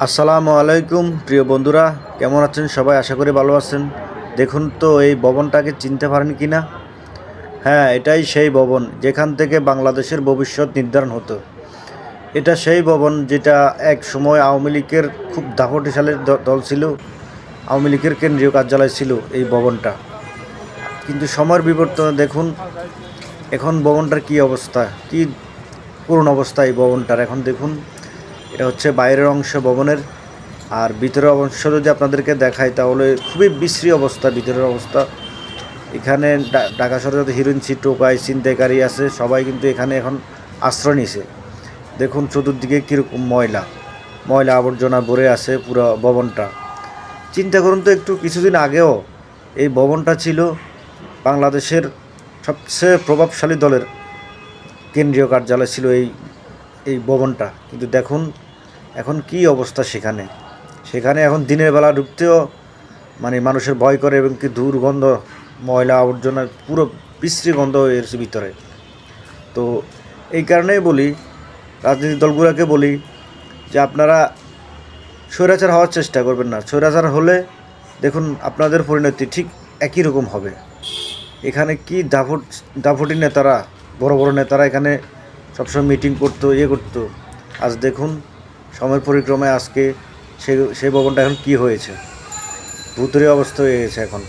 আসসালামু আলাইকুম প্রিয় বন্ধুরা, কেমন আছেন সবাই? আশা করি ভালো আছেন। দেখুন তো এই ভবনটাকে চিনতে পারেন কি না? হ্যাঁ, এটাই সেই ভবন যেখান থেকে বাংলাদেশের ভবিষ্যৎ নির্ধারণ হতো। এটা সেই ভবন যেটা এক সময় আওয়ামী লীগের খুব দাপটিশালী দল ছিল। আওয়ামী লীগের কেন্দ্রীয় কার্যালয় ছিল এই ভবনটা। কিন্তু সময়ের বিবর্তনে দেখুন এখন ভবনটার কী অবস্থা, কী করুণ অবস্থা এই ভবনটার। এখন দেখুন, এটা হচ্ছে বাইরের অংশ ভবনের, আর ভিতরের অংশ যদি আপনাদেরকে দেখাই তাহলে খুবই বিশ্রী অবস্থা। ভিতরের অবস্থা এখানে ঢাকা শহরে যত হিরোইন টোকাই ছিনতাইকারী আছে সবাই কিন্তু এখানে এখন আশ্রয় নিছে। দেখুন চতুর্দিকে কীরকম ময়লা ময়লা আবর্জনা ভরে আছে পুরো ভবনটা। চিন্তা করুন তো একটু, কিছুদিন আগেও এই ভবনটা ছিল বাংলাদেশের সবচেয়ে প্রভাবশালী দলের কেন্দ্রীয় কার্যালয় ছিল এই এই ভবনটা। কিন্তু দেখুন এখন কি অবস্থা সেখানে। সেখানে এখন দিনের বেলা ঢুকতেও মানে মানুষের ভয় করে, এবং কি দুর্গন্ধ, ময়লা আবর্জনা পুরো বিশ্রী গন্ধ এর ভিতরে। তো এই কারণেই বলি, রাজনৈতিক দলগুলোকে বলি যে আপনারা স্বৈরাচার হওয়ার চেষ্টা করবেন না। স্বৈরাচার হলে দেখুন আপনাদের পরিণতি ঠিক একই রকম হবে। এখানে কি দাফটি নেতারা, বড় বড় নেতারা এখানে সবসময় মিটিং করতো, করতো। আজ দেখুন সময়ের পরিক্রমায় আজকে সেই ভবনটা এখন কি হয়েছে, ভূতের অবস্থা হয়ে গেছে এখন।